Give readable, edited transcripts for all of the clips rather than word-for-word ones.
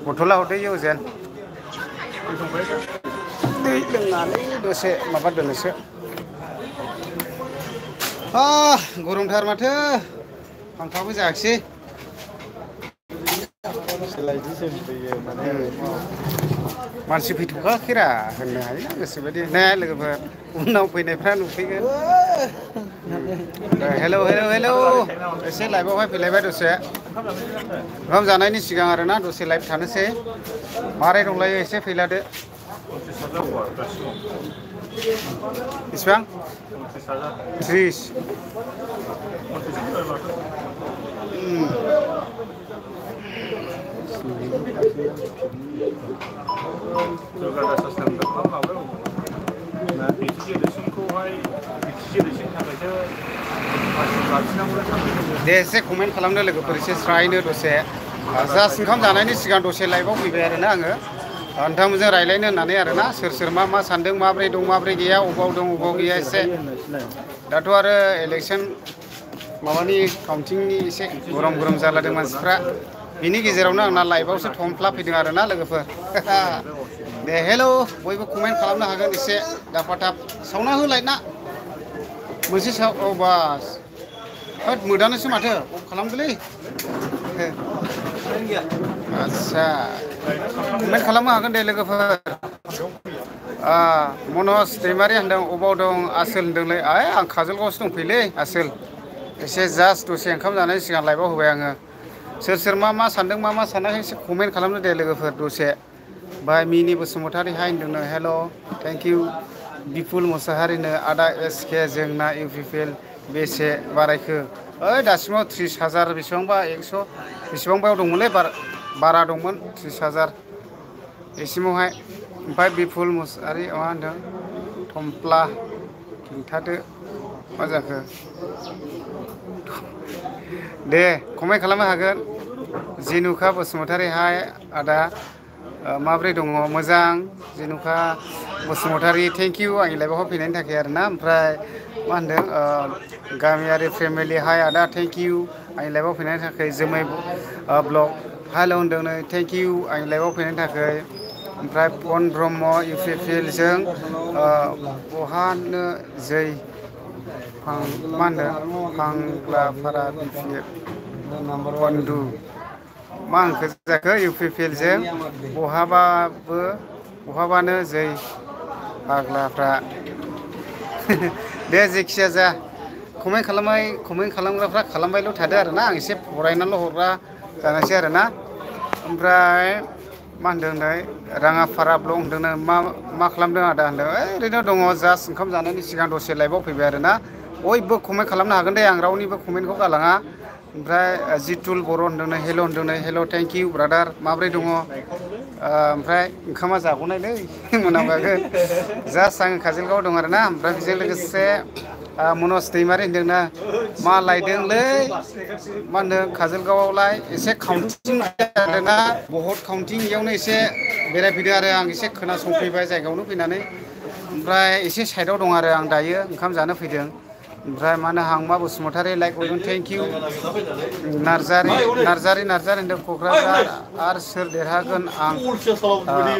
बथला हरदो इयो जेन दै लोंनानै दसे माबा दोननोसो गरमथार माथो फांखाबो जायाखिसै सोलायदिसो फैयो माने मानसि फैथ'खाखैरा होननो हायोना गोसोबायदि ने लोगोफोर उनाव फैनायफ्रा नुफैगोन हेलौ हेलौ हेलौ एसे लाइभआवहाय फैलायबाय दसे ओंखाम जानायनि सिगां आरोना दसे लाइभ थानोसै मारै दंलायो एसे फैलादो बेसेबां 30 दे एसे कमेन्ट खालामदो लोगोफोर एसे स्रायनो दसे जास्ट ओंखाम जानायनि सिगां दसे लाइभआव फैबाय आरोना आङो नोंथांमोनजों रायलायनो होननानै आरोना सोर मा सानदों माब्रै दं माब्रै गैया अबाव दं अबाव गैया एसे दाथ' आरो इलेक्सन माबानि काउन्टिंनि एसे गरम जालादों मानसिफ्रा बिनि गेजेरावनो आंना लाइभआवसो थमफ्ला फैदों आरोना लोगोफोर दे हेलौ बयबो कमेन्ट खालामनो हागोन एसे दाफाथाब सावना होलाय ना मोनसे साव औ बास होद मोदानोसो माथो अफ खालामदोलै आदसा कमेन्ट खालामनो हागोन दे लोगोफोर मनज दैमारि होनदों अबाव दं आसोल होनदोंलै आं काजलगावसो दंफैयोलै आसोल एसे जास्ट दसे ओंखाम जानायनि सिगां लाइभआव होबाय आङो सोर मा सानदों मा सानाखै एसे कमेन्ट खालामदो दे लोगोफोर दसे बाय मिनि बसुमतारी हाय होनदोंनो हेल' थेंक इउ बिपुल मुसाहारिनो आदा एसके जोंना इउ पि पि एल बेसे बारायखो ओइ दासिमाव 30,000 बेसेबांबा 100 बेसेबांबायाव दंमोनलै बारा दंमोन 30,000 एसिमावहाय ओमफ्राय बिपुल मुसाहारि मा होनदों थमफ्ला खिन्थादो मा जाखो दे कमेन्ट खालामनो हागोन जेनुखा बसुमतारी हाय आदा माब्रै दङ मोजां जेनुखा बसुमतारी थेंक इउ आंनि लाइभआव फैनायनि थाखाय आरोना ओमफ्राय मा होनदों गामियारि फेमिलि हाय आदा थेंक इउ आंनि लाइभआव फैनायनि थाखाय जोमै ब्लग हेल' होनदों नै थेंक इउ आंनि लाइभआव फैनायनि थाखाय ओमफ्राय पन Brahma U P P L जों बहानो जै मा होनदों फांग्लाफारा बि पि एफ बन्दु मा होनखो जाखो इउ पि पि एल जों बहाबानो जै फाग्लाफ्रा दे जेखिया जा कमेन्ट खालामग्राफ्रा खालामबायल' थादो आरोना आं एसे फरायनानैल' हरग्रा जानोसै आरोना ओमफ्राय मा होनदों नै राङाफारा ब्लग होनदों मा खालामदों आदा होनदों ओरैनो दङ जास्ट ओंखाम जानायनि सिगां दसे लाइभआव फैबाय आरोना बयबो कमेन्ट खालामनो हागोन दे आं रावनिबो कमेन्टखौ गालाङा ओमफ्राय जितुल बर' होनदों हेल' थेंक इउ ब्रादार माब्रै दङ ओमफ्राय ओंखामा जाग'नायलै मोनामगागोन जास्ट आं काजलगावआव दं आरोना ओमफ्राय बेजों लोगोसे मनज दैमारि होनदोंना मा लायदोंलै मा होनदों काजलगावआवलाय एसे काउन्टिं जादोंना बहुद काउन्टिं इयावनो एसे बेरायफैदों आरो आं एसे खोनासंफैबाय जायगायावनो फैनानै ओमफ्राय एसे साइडआव दं आरो आं दायो ओंखाम जानो फैदों ओमफ्राय मा होनो हांमा बसुमतारी लाइक हरदों थेंक इउ नार्जारि होनदों क'क्राझार आरो सोर देरहागोन आं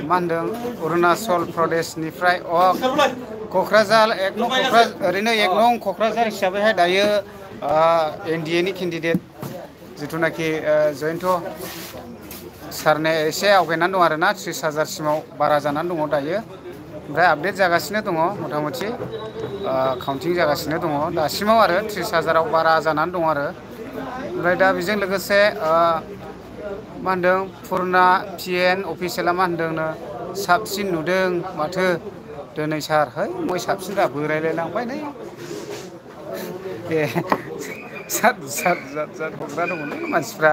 मा होनदों अरुणाचल प्रदेशनिफ्राय क'क्राझार ओरैनो 1 नं क'क्राझार हिसाबैहाय दायो एन डि ए नि केन्डिडेट जिथुनाखि जयन्त सारने एसे आवगायनानै दं आरोना 30,000 सिमाव बारा जानानै दङ दायो ओमफ्राय आपडेट जागासिनो दङ मथा मथि काउन्टिं जागासिनो दङ दासिमाव आरो 30,000आव बारा जानानै दं आरो ओमफ्राय दा बेजों लोगोसे मा होनदों पुर्ना पि एन अफिसियेला मा होनदोंनो साबसिन नुदों माथो दिनै सार है मय साबसिन दा बोरायलायलांबाय नै दे जाद हरग्रा दङलै मानसिफ्रा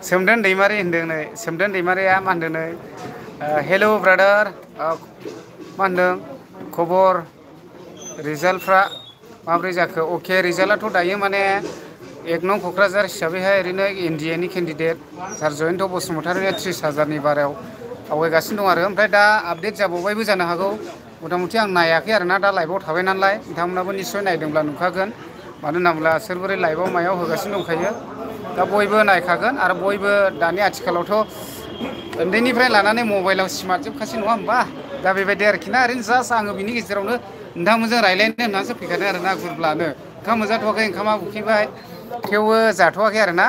सोमदोन दैमारि होनदों नै सोमदोन दैमारिया मा होनदों नै हेल' ब्रादार मा होनदों खबर रिजाल्टफ्रा माब्रै जाखो अके रिजाल्टआथ' दायो माने 1 नं क'क्राझार हिसाबैहाय ओरैनो एन डि ए नि केन्डिडेट सार जयन्त बसुमतारीया 30,000नि बारायाव आवगायगासिनो दं आरो ओमफ्राय दा आपडेट जाबावबायबो जानो हागौ मथा मथि आं नायाखै आरोना दा लाइभआव थाबाय नालाय नोंथांमोनाबो निस्सय नायदोंब्ला नुखागोन मानो होनना बुङोब्ला सोरबोरै लाइभआव मायाव होगासिनो दंखायो दा बयबो नायखागोन आरो बयबो दानि आथिखालावथ' उन्दैनिफ्राय लानानै मबाइलाव स्मार्ट जोबखासै नङा होमबा दा बेबायदि आरोखि ना ओरैनो जास्ट आङो बिनि गेजेरावनो नोंथांमोनजों रायज्लायनो होननानैसो फैखादों आरो ना गुरब्लानो ओंखाम मोनजाथ'वाखै ओंखामा उखैबाय थेवबो जाथ'वाखै आरो ना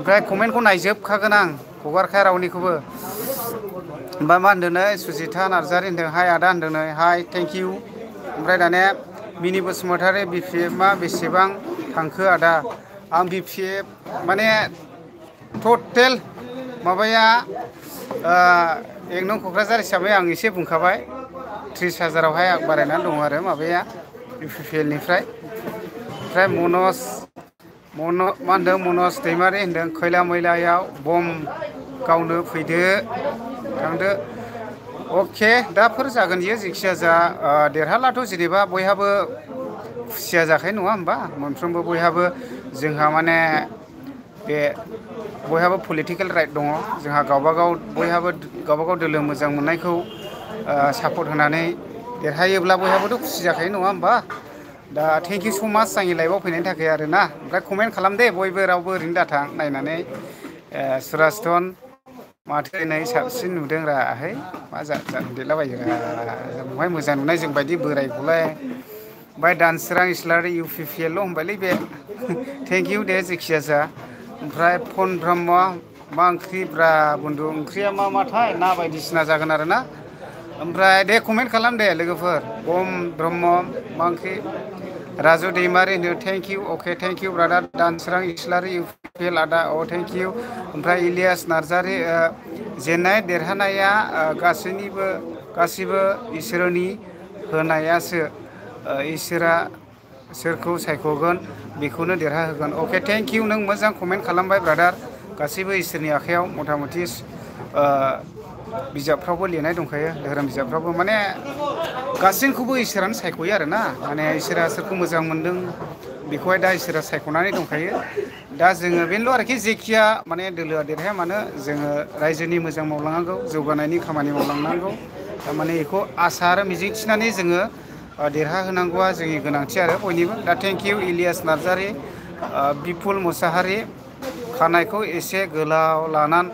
ओमफ्राय कमेन्टखौ नायजोबखागोन आं हगारखाया रावनिखौबो ओमफ्राय मा होनदों नै सुजिथा नार्जारि होनदों हाय आदा होनदों नै हाय थेंक इउ ओमफ्राय दानिया मिनि बसुमतारी बिपिएफआ बेसेबां थांखो आदा आं बिपिएफ माने टटेल माबाया एक नं क'क्राझार हिसाबै आं एसे बुंखाबाय 30,000आवहाय आं बारायनानै दङ आरो माबाया इउपिपिएलनिफ्राय ओमफ्राय मा होनदों मनज दैमारि होनदों खैला मैलायाव बम गावनो फैदो थांदो अके दाफोर जागोन बियो जेखिया जा देरहालाथ' जेनेबा बयहाबो खुसिया जाखायो नङा होमबा मोनफ्रोमबो बयहाबो जोंहा माने बे बयहाबो पलिटिकेल राइट दङ जोंहा गावबागाव बयहाबो गावबागाव दोलो मोजां मोननायखौ सापर्ट होनानै देरहायोब्ला बयहाबोथ' खुसि जाखायो नङा होमबा दा थेंक इउ स' माच आंनि लाइभआव फैनायनि थाखाय आरो ना ओमफ्राय कमेन्ट खालाम दे बयबो रावबो ओरैनो दाथां नायनानै सुराजटन माथो नै साबसिन नुदों रा है मा देरलाबायो बहाय मोजां नुनाय जों बायदि बोरायखौलाय ओमफ्राय दानसोरां इस्लारि इउपिपिएल' होनबायलै बे थेंक इउ दे जेखिया जा ओमफ्राय फन ब्रह्म मा ओंख्रि ब्रा बन्दु ओंख्रिया मा माथाय ना बायदिसिना जागोन आरो ना ओमफ्राय दे कमेन्ट खालाम दे लोगोफोर बम ब्रह्म मा ओंख्रि राजु दैमारि होनो thank you okay thank you brother दानसोरां इस्लारि इउपिपिएल आदा अ थेंक इउ ओमफ्राय इलियास नार्जारि जेननाय देरहानाया गासिबो इसोरनि होनायासो इसोरा सोरखौ सायख'गोन बेखौनो देरहाहोगोन अके थेंक इउ नों मोजां कमेन्ट खालामबाय ब्रादार गासैबो इसोरनि आखायाव मथा मथि बिजाबफ्रावबो लिरनाय दंखायो धोरोम बिजाबफ्रावबो माने गासैखौबो इसोरानो सायख'यो आरो ना माने इसोरा सोरखौ मोजां मोनदों बेखौहाय दा इसोरा सायख'नानै दंखायो दा जोङो बेनोल' आरोखि जेखिया माने दोलोआ देरहाया मानो जोङो रायजोनि मोजां मावलांनांगौ जौगानायनि खामानि मावलांनांगौ थारमाने बेखौ आसा आरो मिजिं थिनानै जोङो देरहाहोनांगौआ जोंनि गोनांथि आरो बयनिबो दा थेंक इउ इलियास नार्जारि बिपुल मुसाहारि खानायखौ एसे गोलाव लानान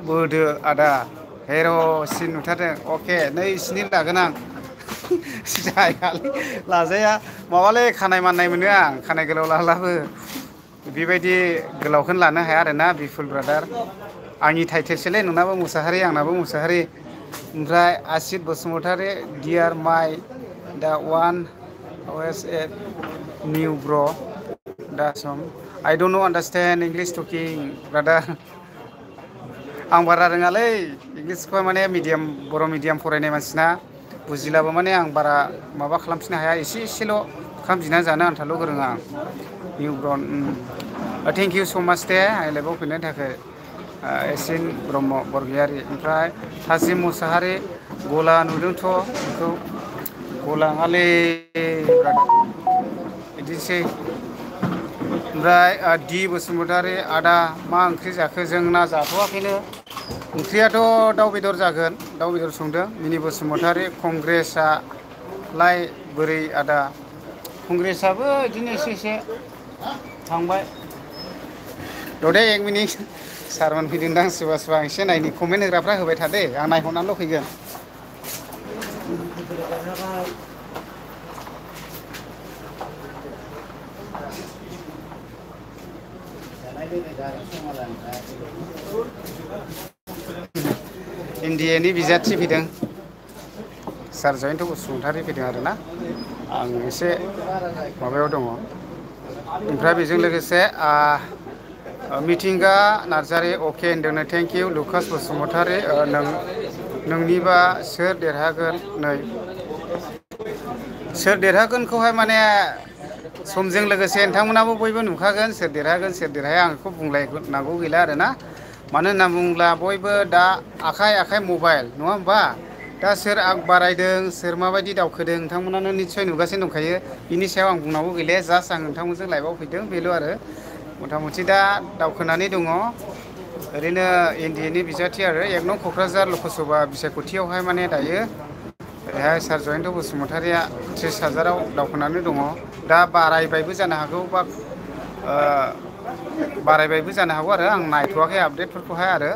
बोदो आदा हेर'सिन नुथारदों अके नै स्नि लागोन आं जायालै लाजाया माबालै खानाय माननाय मोनो आं खानाय गोलाव लाब्लाबो बेबायदि गोलावखौनो लानो हाया आरोना बिपुल ब्रादार आंनि टाइटेलसोलै नोंनाबो मुसाहारि आंनाबो मुसाहारि ओमफ्राय आसित बसुमतारी डियार माइ दा वान अएस ए निउ ब्र दा सम आइ डोन्ट नो आन्डारस्टेन्ड इंलिश टकिं ब्रादार आं बारा रोङालै इंलिसखौ माने बर' मिडियाम फरायनाय मानसिना बुजिलाबो माने आं बारा माबा खालामफिननो हाया एसेल' ओंखाम बिना जानो आन्थाल' गोरों आं निउ ब्रन थेंक इउ स' माच दे आंनि लाइभआव फैनायनि थाखाय एसिन ब्रह्म बरगयारि ओमफ्राय थाजिम मुसाहारि गला नुदोंथ' बेखौ गला नङालै बिदिनोसै ओमफ्राय डि बसुमतारी आदा मा ओंख्रि जाखो जोंना जाथ'वाखैनो ओंख्रियाथ' दाउ बेदर जागोन दाउ बेदर संदों मिनि बसुमतारी कंग्रेसआलाय बोरै आदा कंग्रेसआबो बिदिनो एसे थांबाय र' दे एक मिनिट सारमोन फैदोंदां सोरबा सोरबा एसे नायनि कमेन्ट होग्राफ्रा होबाय थादे आं नायहरनानैल' फैगोन इन्डियानि बिजाथि फैदों सार जयन्त बसुमतारी फैदों आरोना आं एसे माबायाव दङ ओमफ्राय बेजों लोगोसे मिथिंगा नार्जारि अके होनदोंनो थेंक इउ लुकास बसुमतारी नोंनिबा सोर देरहागोन नै सोर देरहागोनखौहाय माने समजों लोगोसे नोंथांमोनाबो बयबो नुखागोन सोर देरहागोन सोर देरहाया आं बेखौ बुंलायनांगौ गैला आरोना मानो होनना बुङोब्ला बयबो दा आखाइ मबाइल नङा होमबा दा सोर आग बारायदों सोर माबायदि दावखोदों नोंथांमोनानो निस्सय नुगासिनो दंखायो बिनि सायाव आं बुंनांगौ गैले जास्ट आं नोंथांमोनजों लाइभआव फैदों बेल' आरो मथा मथि दा दावखोनानै दङ ओरैनो इन्डियानि बिजाथि आरो एक नं क'क्राझार लकसभा बिसायख'थियावहाय माने दायो ओरैहाय सार जयन्त बसुमतारीया 30,000आव दावखोनानै दङ दा बारायबायबो जानो हागौ बा बारायबायबो जानो हागौ आरो आं नायथ'वाखै आपडेटफोरखौहाय आरो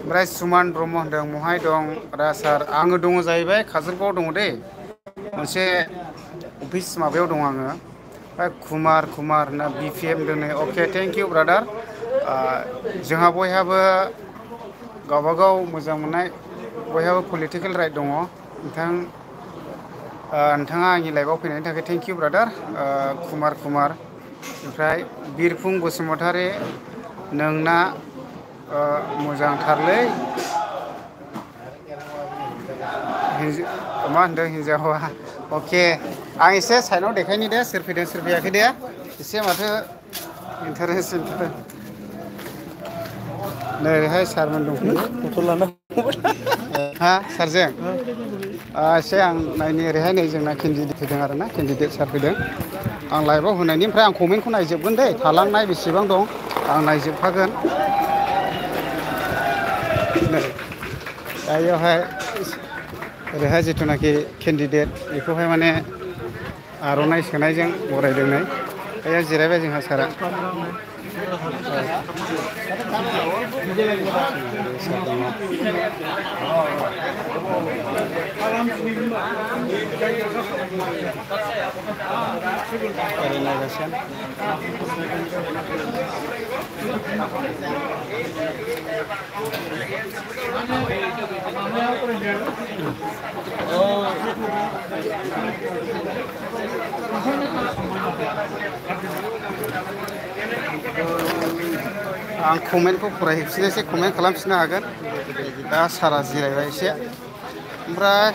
ओमफ्राय सुमान ब्रह्म होनदों महाय दं रा सार आङो दङ जाहैबाय काजलगावआव दङ दै मोनसे अफिस माबायाव दं आङो ओमफ्राय कुमार ना BPM दोनै अके थेंक इउ ब्रादार जोंहा बयहाबो गावबागाव मोजां मोननाय बयहाबो पलिटिकेल राइट दङ नोंथाङा आंनि लाइफआव फैनायनि थाखाय थेंक इउ ब्रादार कुमार ओमफ्राय बिरफुं बसुमतारी नोंना मोजांथारलै मा होनदों हिन्जावा अके आं एसे साइडआव देखायनि दे सोर फैदों सोर फैयाखै दे एसे माथो इन्टारेस्ट नै ओरैहाय सारमोन दंफैयो फट' लाना हा सारजों एसे आं नायनि ओरैहाय नै जोंना केन्डिडेट फैदों आरो ना केन्डिडेट सार फैदों आं लाइभआव होनायनि ओमफ्राय आं कमेन्टखौ नायजोबगोन दे थालांनाय बेसेबां दं आं नायजोबखागोन दायोहाय ओरैहाय जिथुनाखि केन्डिडेट बेखौहाय माने आर'नाइ सोनायजों बरायदों नै बेयाव जिरायबाय जोंहा सारा ओरै नायगासिनो आं कमेन्टखौ फरायहैफिननोसै कमेन्ट खालामफिननो हागोन दा सारा जिरायबाय एसे ओमफ्राय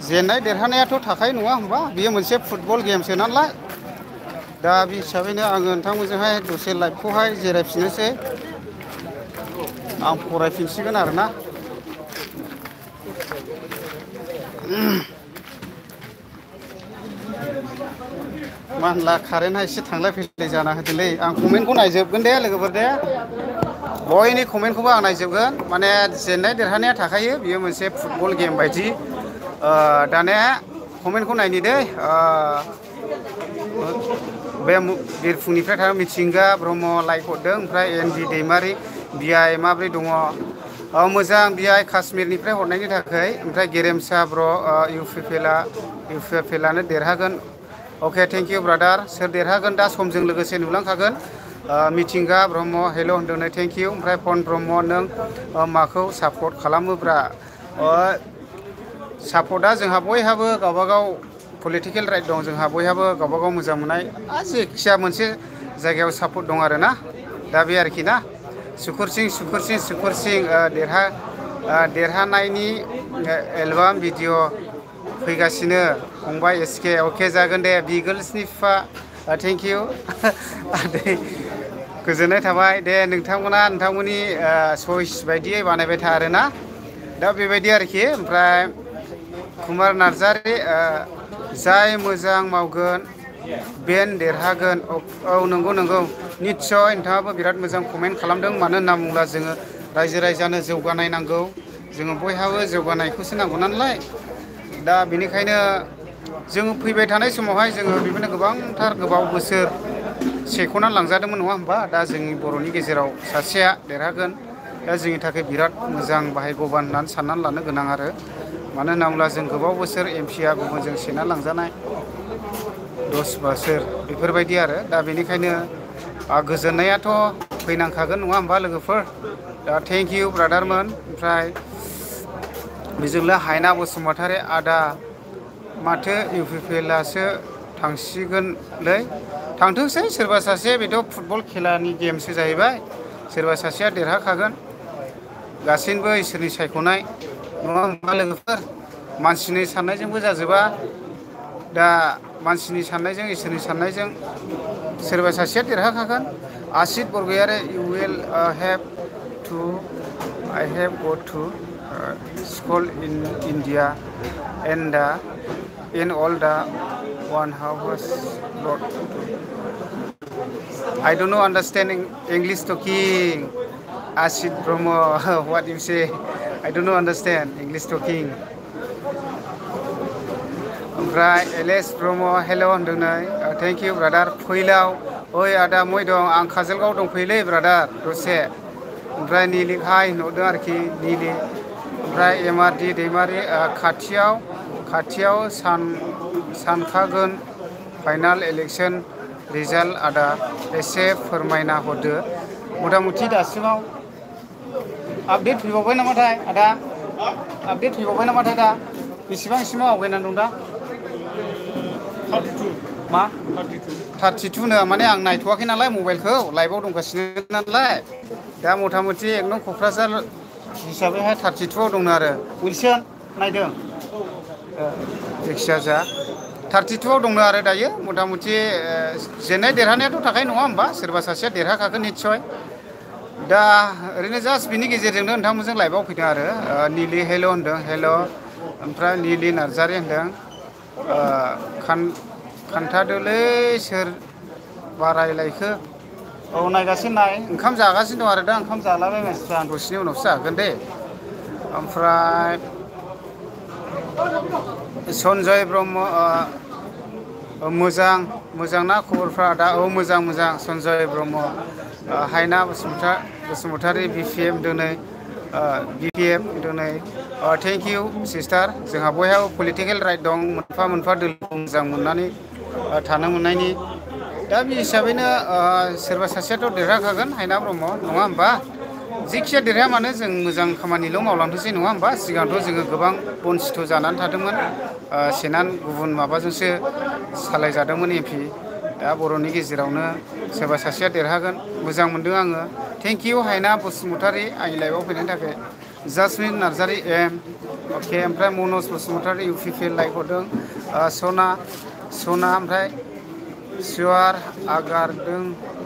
जेननाय देरहानायाथ' थाखायो नङा होमबा बेयो मोनसे फुटबल गेमसो नालाय दा बे हिसाबैनो आङो नोंथांमोनजोंहाय दसे लाइभखौहाय जिरायफिननोसै आं फरायफिनसिगोन आरोना मा होनला कारेन्टआ एसे थांलाय फैलाय जाना होदोंलै आं कमेन्टखौ नायजोबगोन दे लोगोफोर दे बयनि कमेन्टखौबो आं नायजोबगोन माने जेननाय देरहानाया थाखायो बियो मोनसे फुटबल गेम बायदि दाने कमेन्टखौ नायनि दे बे बिरफुंनिफ्राय थाङो मिथिंगा ब्रह्म लाइक हरदों ओमफ्राय ND दैमारि बिआइ माब्रै दङ मोजां बिआइ काश्मिरनिफ्राय हरनायनि थाखाय ओमफ्राय गेरेमसा ब्र UPPLआनो देरहागोन अके थेंक इउ ब्रादार सोर देरहागोन दा समजों लोगोसे नुलांखागोन मिथिंगा ब्रह्म हेल' होनदों नै थेंक इउ ओमफ्राय फन ब्रह्म नों माखौ सापर्ट खालामोब्रा सापर्टआ जोंहा बयहाबो गावबागाव पलिटिकेल राइट दं जोंहा बयहाबो गावबागाव मोजां मोननाय जायखिया मोनसे जायगायाव सापर्ट दं आरो ना दा बे आरोखि ना सुकुर सिं देरहानायनि एलबाम भिडिअ फैगासिनो फंबाय SK अके जागोन दे बिगोल्सनि बिफा थेंक इउ गोजोननाय थाबाय दे नोंथांमोना नोंथांमोननि चइस बायदियै बानायबाय था आरोना दा बेबायदि आरोखि ओमफ्राय कुमार नार्जारि जाय मोजां मावगोन बेन देरहागोन औ नंगौ निस्सय नोंथाङाबो बिराद मोजां कमेन्ट खालामदों मानो होनना बुङोब्ला जोङो रायजो राजानो जौगानाय नांगौ जोङो बयहाबो जौगानायखौसो नांगौ नालाय दा बेनिखायनो जोङो फैबाय थानाय समावहाय जोङो बेबायदिनो गोबांथार गोबाव बोसोर सेख'नानै लांजादोंमोन नङा होमबा दा जोंनि बर'नि गेजेराव सासेया देरहागोन दा जोंनि थाखाय बिराद मोजां बाहायगबान होननानै साननानै लानो गोनां आरो मानो होनना बुङोब्ला जों गोबाव बोसोर MPआ गुबुनजों सेना लांजानाय 10 बोसोर बेफोरबायदि आरो दा बेनिखायनो गोजोननायाथ' फैनांखागोन नङा होमबा लोगोफोर दा थेंक इउ ब्रादारमोन ओमफ्राय बेजोंनो हायना बसुमतारी आदा माथो UPPLआसो थांसिगोनलै थांथोंसै सोरबा सासे बेथ' फुटबल खेलानि गेमसो जाहैबाय सोरबा सासेया देरहाखागोन गासैबो इसोरनि सायख'नाय नङा होमबा लोगोफोर मानसिनि साननायजोंबो जाजोबा दा मानसिनि साननायजों इसोरनि साननायजों सोरबा सासेया देरहाखागोन आसित बरगयारि you will have to I have go to school in India and in all the 1 hours lot. I don't know understanding English talking. Asid Bromo, what you say? I don't know understand English talking. ओमफ्राय LS Brahma हेल' होनदों नै thank you brother ओइ आदा मय दं आं Kajalgaon दंफैयोलै brother दसे ओमफ्राय निलि हाय नुदों आरोखि निलि ओमफ्राय एमआरडि दैमारि खाथियाव सानखागोन फाइनाल इलेक्सन रिजाल्ट आदा एसे फोरमायना हरदो मथा मथि दासिमाव आपडेट फैबावबाय नामाथाय आदा आपडेट फैबावबाय नामाथाय दा बेसेबांसिमाव आवगायनानै दं दा मा 32 नो माने आं नायथ'वाखै नालाय मबाइलखौ लाइभआव दंगासिनो नालाय दा मथा मथि एकदम क'क्राझार हिसाबैहाय 32 आव दंनो आरो उइलसन नायदों जायखिजाया 32 आव दंनो आरो दायो मथा मथि जेननाय देरहानायाथ' थाखाय नङा होमबा सोरबा सासेया देरहाखागोन निस्सय दा ओरैनो जास्ट बिनि गेजेरजोंनो नोंथांमोनजों लाइभआव फैदों आरो निलि हेल' होनदों हेल' ओमफ्राय निलि नार्जारि होनदों खोन्थादोलै सोरबा रायलायखो औ नायगासिनो नाय ओंखाम जागासिनो दं आरो दा ओंखाम जालाबाय मानसिफ्रा आं दसेनि उनावसो जागोन दे ओमफ्राय सन्जय ब्रह्म मोजां ना खबरफ्रा दा औ मोजां सन्जय ब्रह्म हायना बसुमतारी बिपिएफ दिनै थेंक इउ सिस्टार जोंहा बयहाबो पलिटिकेल राइट दं मोनफा दोलोखौ मोजां मोननानै थानो मोननायनि दा बे हिसाबैनो सोरबा सासेयाथ' देरहाखागोन हायना ब्रह्म नङा होमबा जेखिया देरहाया मानो जों मोजां खामानिल' मावलांथोंसै नङा होमबा सिगांथ' जोङो गोबां बन्सिथ' जानानै थादोंमोन सेनान गुबुन माबाजोंसो सालायजादोंमोन एमपि दा बर'नि गेजेरावनो सोरबा सासेया देरहागोन मोजां मोनदों आङो थेंक इउ हायना बसुमतारी आंनि लाइभआव फैनायनि थाखाय जासमिन नार्जारि एम अके ओमफ्राय मनज बसुमतारी इउपिपिएल लाइक हरदों सना ओमफ्राय सुवार आगारदों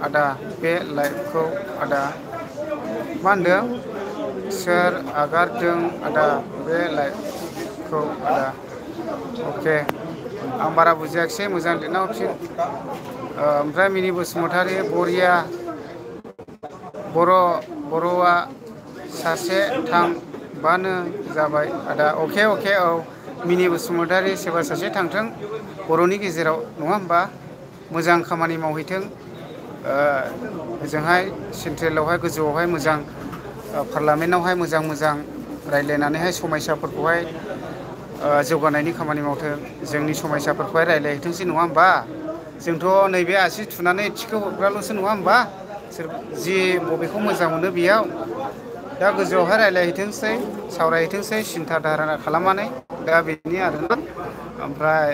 आदा बे लाइभखौ आदा मा होनदों सोर आगारदों आदा बे लाइभखौ आदा अके आं बारा बुजियाखिसै मोजां लिरना हरफिन ओमफ्राय मिनि बसुमतारी बरिया बर'आ सासे थांबानो जाबाय आदा अके औ मिनि बसुमतारी सोरबा सासे थांथों बर'नि गेजेराव नङा होमबा मोजां खामानि मावहैथों ओजोंहाय सेन्ट्रेलावहाय गोजौआवहाय मोजां पार्लामेन्टआवहाय मोजां रायज्लायनानैहाय समयसाफोरखौहाय जौगानायनि खामानि मावथों जोंनि समयसाफोरखौहाय रायज्लायहैथोंसै नङा होमबा जोंथ' नैबे आसि थुनानै थिखो हरग्राल'सो नङा होमबा जि बबेखौ मोजां मोनो बेयाव दा गोजौआवहाय रायज्लायहैथोंसै सावरायहैथोंसै सिन्था धारना खालामनानै दा बेनि आरोना ओमफ्राय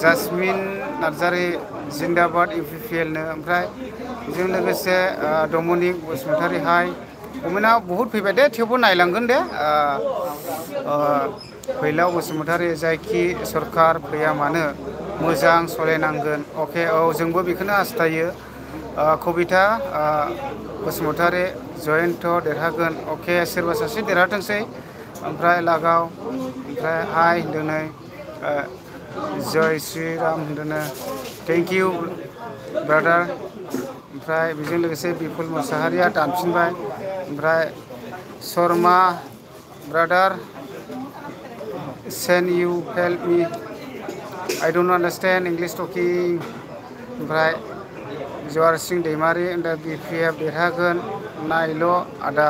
जासमिन नार्जारि जिन्दाबाद इउपिपिएलनो ओमफ्राय बेजों लोगोसे डमिनिक बसुमतारी हाय कमेन्टआ बहुद फैबाय दे थेवबो नायलांगोन दे फैलाव बसुमतारी जायखि सरखार फैया मानो मोजां सालायनांगोन अके औ जोंबो बेखौनो हास्थायो कबिता बसुमतारी जयन्त देरहागोन अके सोरबा सासे देरहाथोंसै ओमफ्राय लागाव ओमफ्राय हाय दिनै जय श्रीराम होनदों थेंक इउ ब्रादार ओमफ्राय बेजों लोगोसे बिपुल मोसाहारिया दानफिनबाय ओमफ्राय शर्मा ब्रादार सेन you help me I don't understand English talking ओमफ्राय जवार सिं दैमारि दा बिपिएफ देरहागोन नायल' आदा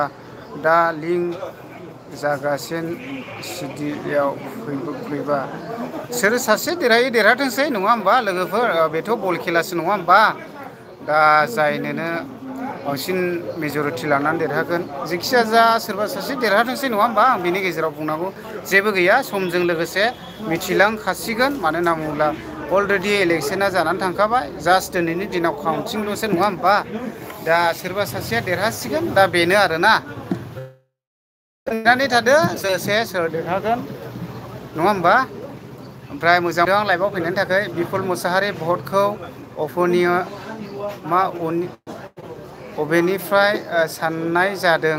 दा लिंक जागासिनो सिडियाव फैबा सोर सासे देरहाथोंसै नङा होमबा लोगोफोर बेथ' बल खेलासो नङा होमबा दा जायनोनो बांसिन मेजरिटि लानानै देरहागोन जेखिजाया जा सोरबा सासे देरहाथोंसै नङा होमबा आं बिनि गेजेराव बुंनांगौ जेबो गैया समजों लोगोसे मिथिलांखासिगोन मानो होनना बुङोब्ला अलरेडि इलेक्सना जानानै थांखाबाय जास्ट दिनैनि दिनाव काउन्टिंल'सो नङा होमबा दा सोरबा सासेया देरहासिगोन दा बेनो आरोना नेनानै थादो सोर देरहागोन नङा होमबा ओमफ्राय मोजां आं लाइभआव फैनायनि थाखाय बिपुल मोसाहारि भटखौ अबेनिफ्राय साननाय जादों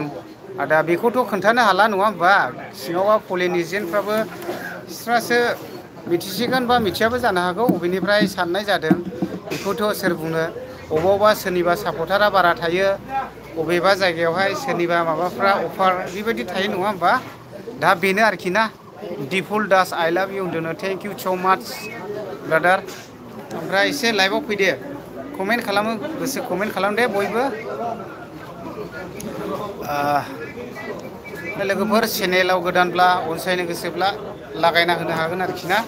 आदा बेखौथ' खोन्थानो हाला नङा होमबा सिङावबा पलिं एजेन्टफ्राबो बिस्रासो मिथिसिगोन बा मिथियाबो जानो हागौ अबेनिफ्राय साननाय जादों बेखौथ' सोर बुङो अबावबा सोरनिबा सापर्टारा बारा थायो अबेबा जायगायावहाय सोरनिबा माबाफ्रा अफार बेबायदि थायो नङा होमबा दा बेनो आरोखि ना दिपुल दास आइ लाभ इउ होनदों थेंक इउ स' माच ब्रादार ओमफ्राय एसे लाइभआव फैदो कमेन्ट खालामो गोसो कमेन्ट खालाम दे बयबो लोगोफोर चेनेलाव गोदानब्ला अनसायनो गोसोब्ला लागायना होनो हागोन आरोखि ना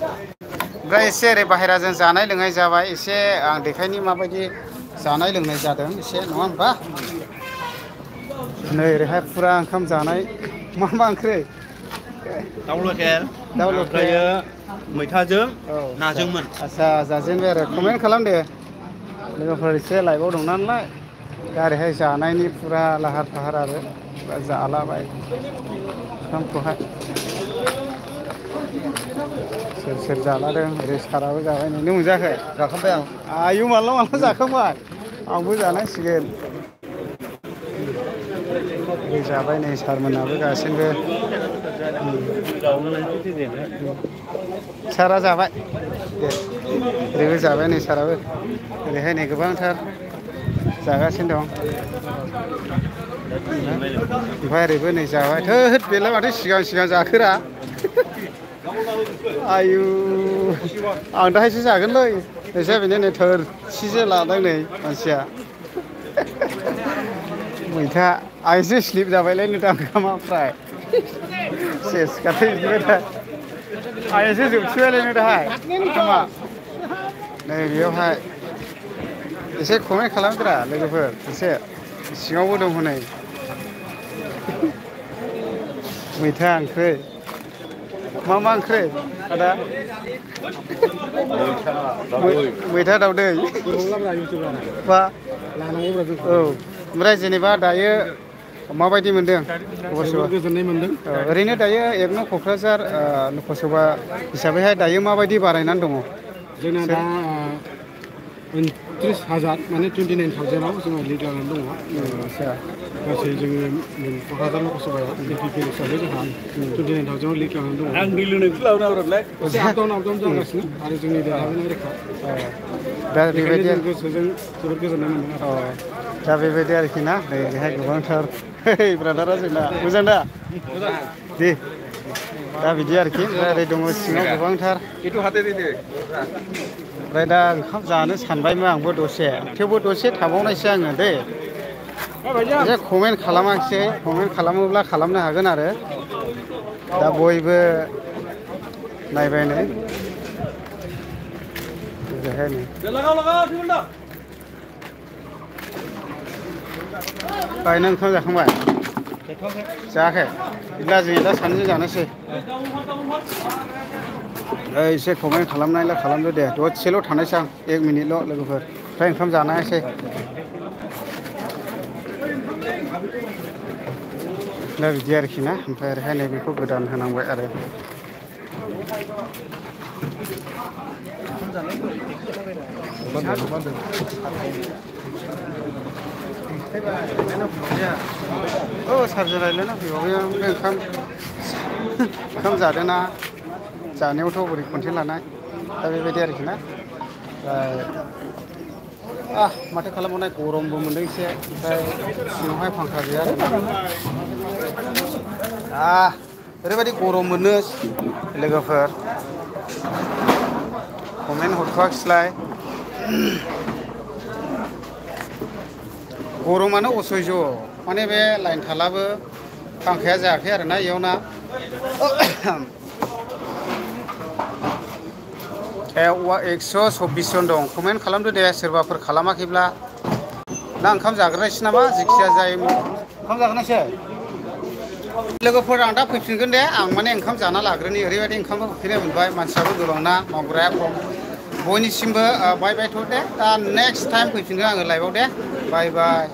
ओमफ्राय एसे ओरै बाहेराजों जानाय लोंनाय जाबाय एसे आं देखायनि माबायदि जानाय लोंनाय जादों एसे नङा होमबा नै ओरैहाय फुरा ओंखाम जानाय मा ओंख्रि दाउ लकेल ओमफ्राय मैथाजों नाजोंमोन आच्छा जाजेनबाय आरो कमेन्ट खालाम दे लोगोफोर एसे लाइभआव दं नालाय दा ओरैहाय जानायनि फुरा लाहार फाहार आरो जालाबाय ओंखामखौहाय सोर सोर जालादों ओरै साराबो जाबाय नुनो मोनजायाखै जाखांबाय आं आयु माला जाखांबाय आंबो जानांसिगोन जाबाय नै सारमोनाबो गासिबो सारा जाबाय दे ओरैबो जाबाय नै साराबो ओरैहाय नै गोबांथार जागासिनो दं ओमफ्राय ओरैबो नै जाबाय थोद बेलाय माथो सिगां जाखोरा आयु आं दाहायसो जागोनलै नोंस्रा बेनो नै थोरसिसो लादों नै मानसिया मैथा आं एसे स्लिप जाबायलै नोंथां ओंखामा फ्राय सेस गाथै बिदिबाय दा आं एसे जोबथिबायलै दाहाय ओंखामा नै बेयावहाय एसे कमेन्ट खालामग्रा लोगोफोर एसे सिङावबो दं हनै मैथा ओंख्रि मा ओंख्रि आदा मैथा दावदै बा औ ओमफ्राय जेनेबा दायो माबायदि मोनदों गोजोननाय मोनदों ओरैनो दायो एक नं क'क्राझार लकसभा हिसाबैहाय दायो माबायदि बारायनानै दङ जोंना दा 29,000 माने 29,000आव जोंहा लिड लानानै दङ आच्छा गासै जोङो क'क्राझार लकसभायाव एमपि हिसाबै जोंहा 29,000आव लिड लानानै दङ आं दै लोंनायखौ लाबोना हरलाय आपडाउन जागासिनो आरो जोंनि देरहानाय रोखा दा बेबायदि गोसोजों जोबोद गोजोननाय मोनदों दा बेबायदि आरोखि ना बेहाय गोबांथार ब्रादारा जोंना मोजां दा दे दा बिदि आरोखि ओमफ्राय ओरै दङ सिङाव गोबांथार ओमफ्राय दा ओंखाम जानो सानबायमोन आंबो दसे थेवबो दसे थाबावनायसै आङो दे एसे कमेन्ट खालामाखिसै कमेन्ट खालामोब्ला खालामनो हागोन आरो दा बयबो नायबाय नै बेहाय नै नों ओंखाम जाखांबाय जायाखै बिदिब्ला जों दा सानैजों जानोसै एसे कमेन्ट खालामनायलाय खालामदो दे दसेल' थानायसै आं 1 मिनिटल' लोगोफोर ओमफ्राय ओंखाम जानायसै दा बिदि आरोखि ना ओमफ्राय ओरैहाय नैबेखौ गोदान होनांबाय आरो औ सारजों रायज्लायना फैबावबाय ओमफ्राय ओंखाम जादोंना जानायावथ' बोरै कन्टेन्ट लानाय दा बेबायदि आरोखि ना माथो खालामबावनाय गरमबो मोनदों एसे ओमफ्राय सिङावहाय फांखा गैया ओरैबायदि गरम मोनो लोगोफोर कमेन्ट हरथ'वाखिसैलाय गरमानो असयज' माने बे लाइन थालाबो फांखाया जायाखै आरोना इयावना 124 जन दं कमेन्ट खालामदो दे सोरबाफोर खालामाखैब्ला ना ओंखाम जाग्रोनायसै नामा जेखिजाया जायो ओंखाम जाग्रोनायसै लोगोफोर आं दा फैफिनगोन दे आं माने ओंखाम जाना लाग्रोनि ओरैबायदि ओंखामबो उखैनाय मोनबाय मानसियाबो गोबां ना मावग्राया खम बयनिसिमबो बाय बायथ' दे दा नेक्स्ट टाइम फैफिनगोन आङो लाइभआव दे बाय बाय